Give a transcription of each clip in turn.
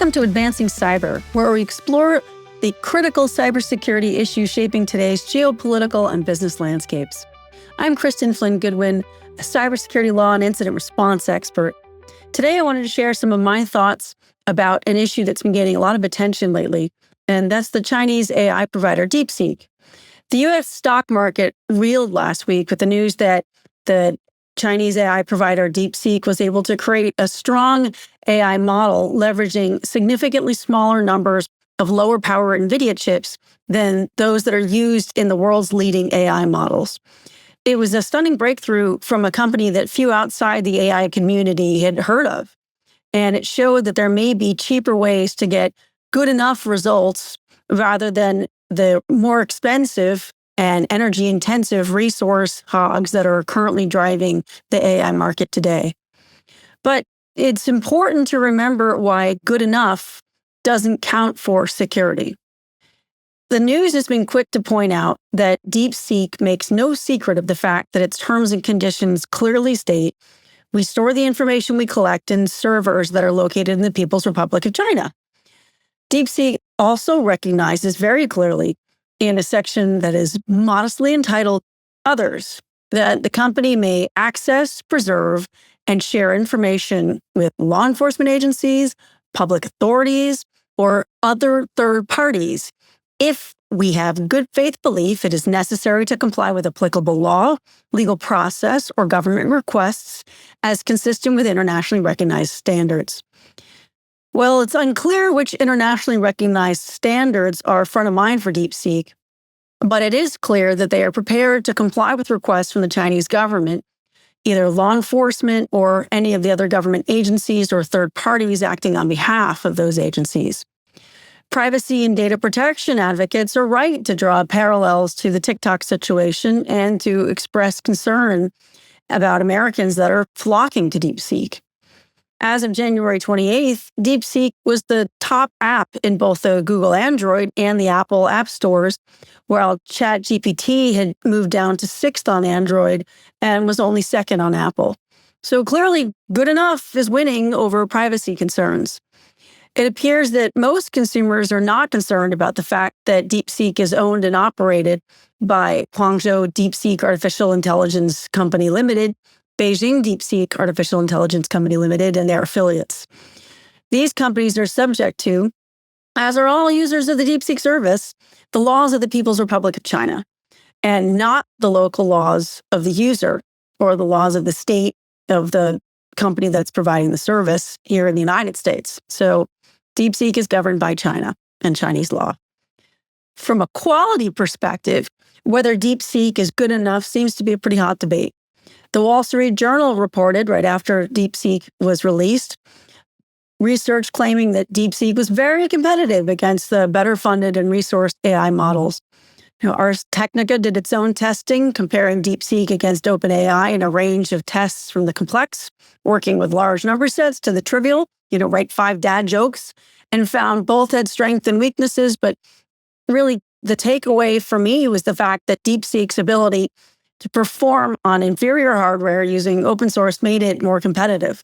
Welcome to Advancing Cyber, where we explore the critical cybersecurity issues shaping today's geopolitical and business landscapes. I'm Kristen Flynn Goodwin, a cybersecurity law and incident response expert. Today, I wanted to share some of my thoughts about an issue that's been gaining a lot of attention lately, and that's the Chinese AI provider DeepSeek. The U.S. stock market reeled last week with the news that the Chinese AI provider DeepSeek was able to create a strong AI model leveraging significantly smaller numbers of lower power Nvidia chips than those that are used in the world's leading AI models. It was a stunning breakthrough from a company that few outside the AI community had heard of. And it showed that there may be cheaper ways to get good enough results rather than the more expensive and energy-intensive resource hogs that are currently driving the AI market today. But it's important to remember why good enough doesn't count for security. The news has been quick to point out that DeepSeek makes no secret of the fact that its terms and conditions clearly state we store the information we collect in servers that are located in the People's Republic of China. DeepSeek also recognizes very clearly in a section that is modestly entitled Others, that the company may access, preserve, and share information with law enforcement agencies, public authorities, or other third parties if we have good faith belief it is necessary to comply with applicable law, legal process, or government requests as consistent with internationally recognized standards. Well, it's unclear which internationally recognized standards are front of mind for DeepSeek, but it is clear that they are prepared to comply with requests from the Chinese government, either law enforcement or any of the other government agencies or third parties acting on behalf of those agencies. Privacy and data protection advocates are right to draw parallels to the TikTok situation and to express concern about Americans that are flocking to DeepSeek. As of January 28th, DeepSeek was the top app in both the Google Android and the Apple app stores, while ChatGPT had moved down to 6th on Android and was only 2nd on Apple. So clearly, good enough is winning over privacy concerns. It appears that most consumers are not concerned about the fact that DeepSeek is owned and operated by Guangzhou DeepSeek Artificial Intelligence Company Limited, Beijing DeepSeek Artificial Intelligence Company Limited, and their affiliates. These companies are subject to, as are all users of the DeepSeek service, the laws of the People's Republic of China, and not the local laws of the user or the laws of the state of the company that's providing the service here in the United States. So DeepSeek is governed by China and Chinese law. From a quality perspective, whether DeepSeek is good enough seems to be a pretty hot debate. The Wall Street Journal reported right after DeepSeek was released, research claiming that DeepSeek was very competitive against the better funded and resourced AI models. Ars Technica did its own testing, comparing DeepSeek against OpenAI in a range of tests from the complex, working with large number sets, to the trivial, write 5 dad jokes, and found both had strengths and weaknesses. But really, the takeaway for me was the fact that DeepSeek's ability to perform on inferior hardware using open source made it more competitive.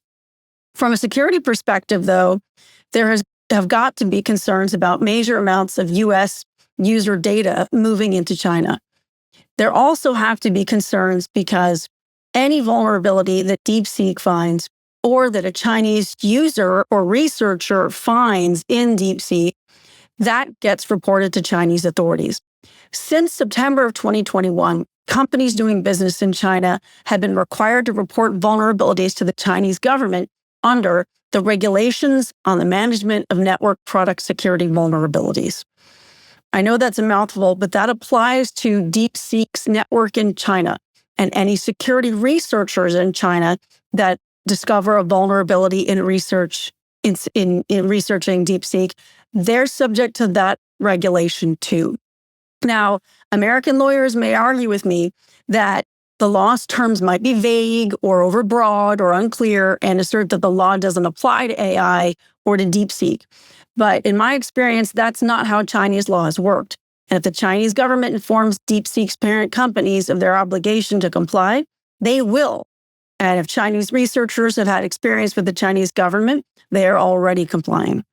From a security perspective, though, there have got to be concerns about major amounts of U.S. user data moving into China. There also have to be concerns because any vulnerability that DeepSeek finds or that a Chinese user or researcher finds in DeepSeek, that gets reported to Chinese authorities. Since September of 2021, companies doing business in China have been required to report vulnerabilities to the Chinese government under the Regulations on the Management of Network Product Security Vulnerabilities. I know that's a mouthful, but that applies to DeepSeek's network in China and any security researchers in China that discover a vulnerability in research in researching DeepSeek. They're subject to that regulation too. Now, American lawyers may argue with me that the law's terms might be vague or overbroad or unclear and assert that the law doesn't apply to AI or to DeepSeek. But in my experience, that's not how Chinese law has worked. And if the Chinese government informs DeepSeek's parent companies of their obligation to comply, they will. And if Chinese researchers have had experience with the Chinese government, they are already complying.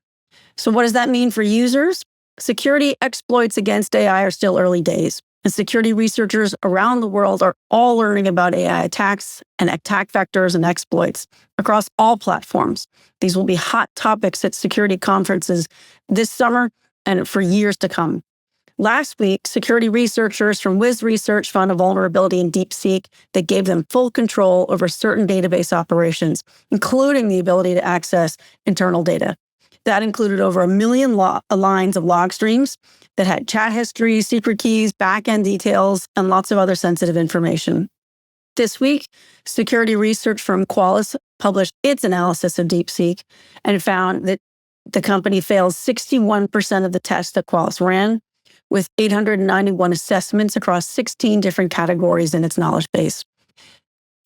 So what does that mean for users? Security exploits against AI are still early days, and security researchers around the world are all learning about AI attacks and attack vectors and exploits across all platforms. These will be hot topics at security conferences this summer and for years to come. Last week, security researchers from Wiz Research found a vulnerability in DeepSeek that gave them full control over certain database operations, including the ability to access internal data. That included over 1 million lines of log streams that had chat history, secret keys, backend details, and lots of other sensitive information. This week, security research firm Qualys published its analysis of DeepSeek and found that the company failed 61% of the tests that Qualys ran, with 891 assessments across 16 different categories in its knowledge base.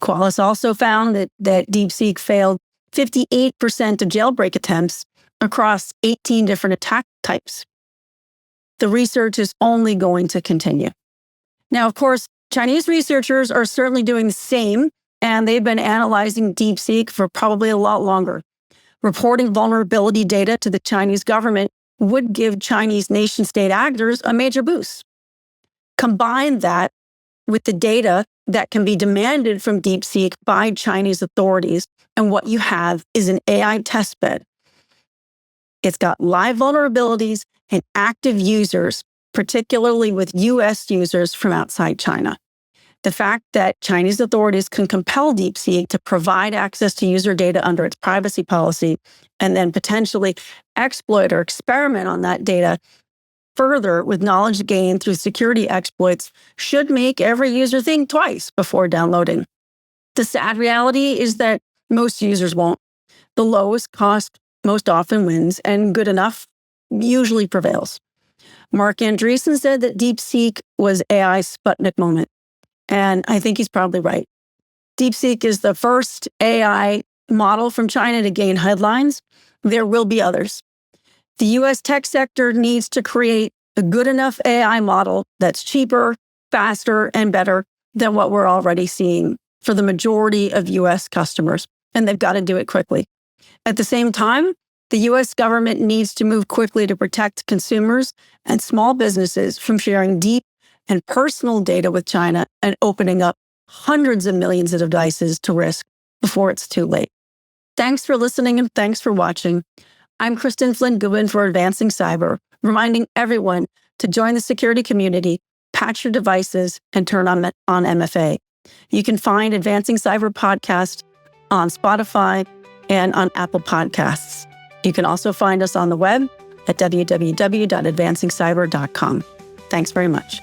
Qualys also found that DeepSeek failed 58% of jailbreak attempts across 18 different attack types. The research is only going to continue. Now, of course, Chinese researchers are certainly doing the same, and they've been analyzing DeepSeek for probably a lot longer. Reporting vulnerability data to the Chinese government would give Chinese nation-state actors a major boost. Combine that with the data that can be demanded from DeepSeek by Chinese authorities, and what you have is an AI testbed. It's got live vulnerabilities and active users, particularly with US users from outside China. The fact that Chinese authorities can compel DeepSeek to provide access to user data under its privacy policy and then potentially exploit or experiment on that data further with knowledge gained through security exploits should make every user think twice before downloading. The sad reality is that most users won't. The lowest cost most often wins, and good enough usually prevails. Mark Andreessen said that DeepSeek was AI's Sputnik moment. And I think he's probably right. DeepSeek is the first AI model from China to gain headlines. There will be others. The US tech sector needs to create a good enough AI model that's cheaper, faster, and better than what we're already seeing for the majority of US customers. And they've got to do it quickly. At the same time, the US government needs to move quickly to protect consumers and small businesses from sharing deep and personal data with China and opening up hundreds of millions of devices to risk before it's too late. Thanks for listening and thanks for watching. I'm Kristen Flynn Goodwin for Advancing Cyber, reminding everyone to join the security community, patch your devices, and turn on MFA. You can find Advancing Cyber podcast on Spotify and on Apple Podcasts. You can also find us on the web at www.advancingcyber.com. Thanks very much.